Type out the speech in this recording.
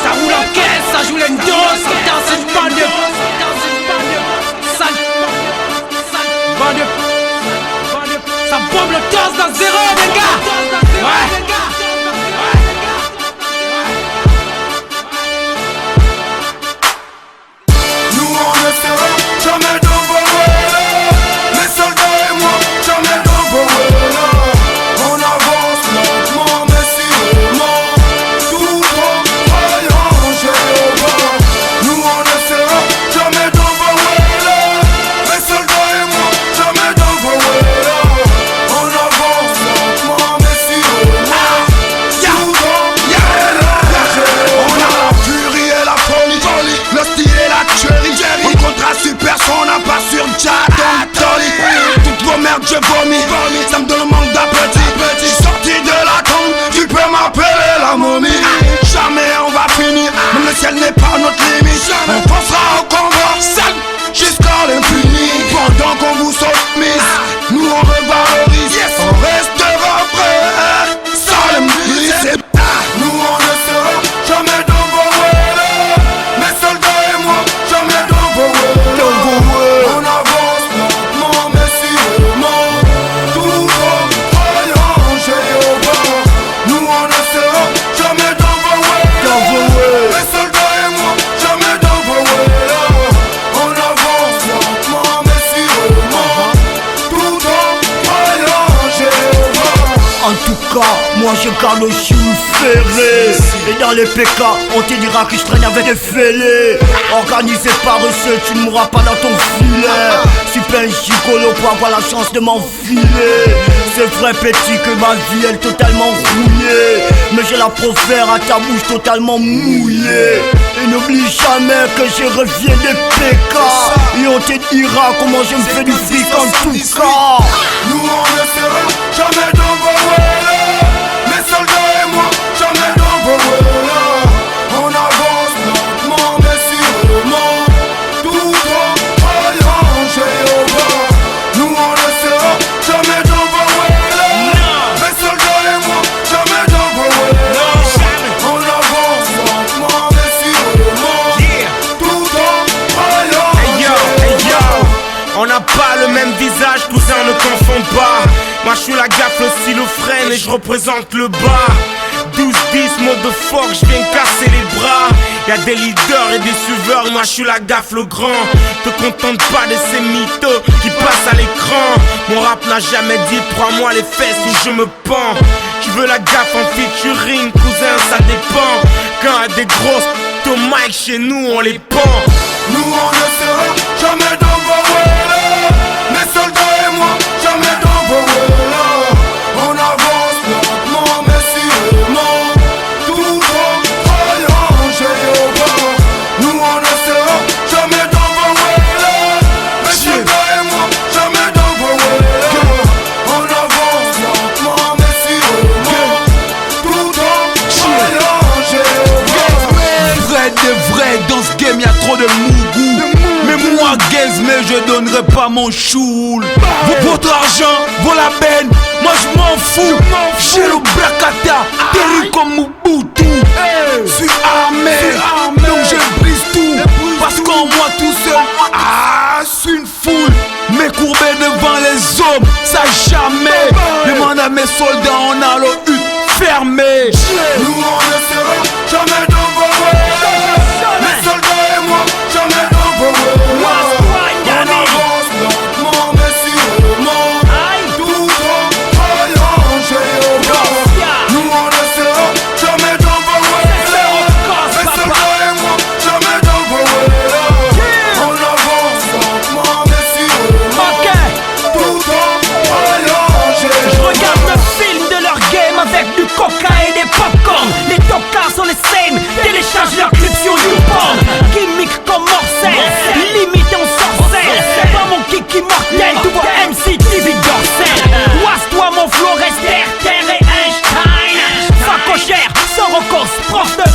Ça roule en caisse, ça joue l'endo, ça danse une bande. Ça bombe le torse dans zéro, les gars. Ouais. Nous on ne sera jamais dans vos rôles. Les soldats et moi, jamais dans vos rôles. On avance lentement mais sûrement, tout en voyant Jéhovah. Nous on ne sera jamais dans vos rôles. Les soldats et moi, jamais dans vos rôles. On avance lentement mais sûrement, tout en voyant Jéhovah. On a la furie et la folie, le style et la tuerie. On contrat super son, on n'a pas sur chat, toutes vos merdes je vomis, ça me donne le manque d'appétit. Sorti de la tombe, tu peux m'appeler la momie. Jamais on va finir, même le ciel n'est pas notre limite. On pensera au combat, jusqu'à l'infini. Pendant qu'on vous soumise, nous on revalorise, on restera prêt. Salem, nous on ne sera jamais dans vos rôles. Mes soldats et moi, jamais dans vos rôles. On avance lentement mais sûrement, tout en voyant Jéhovah. Nous on ne sera jamais dans vos rôles. Mes soldats et moi, jamais dans vos rôles. On avance lentement mais sûrement, tout en voyant Jéhovah. En tout cas, moi je garde le chou ferré. Et dans les PK, on te dira que je traîne avec des fêlés. Organisé par eux, tu ne mourras pas dans ton filet. Super gigolo pour avoir la chance de m'enfiler. C'est vrai petit que ma vie elle est totalement rouillée, mais j'ai la profère à ta bouche totalement mouillée. Et n'oublie jamais que je reviens des PK. Et on te dira comment je me fais du fric en tout cas. Nous on ne sera jamais dans vos rôles. Mes soldats et moi, jamais dans vos rôles. On avance lentement mais sûrement, tout en voyant Jéhovah. Nous on ne sera jamais dans vos rôles. Mes soldats et moi, jamais dans vos rôles. On avance lentement mais sûrement, tout en voyant Jéhovah. On n'a pas le même visage, cousin, ne confonds pas. Moi je suis la gaffe, le xylophrène et je représente le bas. 12-10, mode de force, je viens casser les bras. Y'a des leaders et des suiveurs, moi je suis la gaffe, le grand. Te contente pas de ces mythos qui passent à l'écran. Mon rap n'a jamais dit 3 mois les fesses où je me pends. Tu veux la gaffe en featuring, cousin, ça dépend. Quand y'a des grosses au mic chez nous, on les pend. Nous on ne sera jamais dans vos rôles. Mes soldats et moi, jamais dans vos rôles. On avance lentement mais sûrement, tout en voyant Jéhovah. Nous on ne sera jamais dans vos rôles. Mes soldats et moi, jamais dans vos rôles. On avance lentement mais sûrement, tout en voyant Jéhovah. Vrai de vrai, dans ce game y'a trop de mougou. Mais moi gaze, mais je donnerai pas mon choul. Votre argent vaut la peine, moi je m'en fous. J'ai le bracata, terrible comme Mobutu. Suis armé, donc je brise tout. Parce qu'en moi tout seul, je suis une foule. Mais courbé devant les hommes, ça jamais. Demande à mes soldats, on a le hut fermé. Nous on ne sera jamais dans vos rôles. Mes soldats et moi, jamais dans vos rôles. On avance lentement mais sûrement, tout en voyant Jéhovah. Nous on ne sera jamais dans vos rôles. Mes soldats et moi, jamais dans vos rôles. On avance lentement mais sûrement, tout en voyant Jéhovah. Je regarde le film de leur game avec du coca et des popcorn. Les tocards sont les same, télécharge leur clip sur YouPorn. Gimmick comme morcel, limite en sorcelle. Dans mon kick immortel, tu vois MC TV Dorsel. Ouasse-toi mon flow reste terre et Einstein. Sacochère, sans recourse, prof de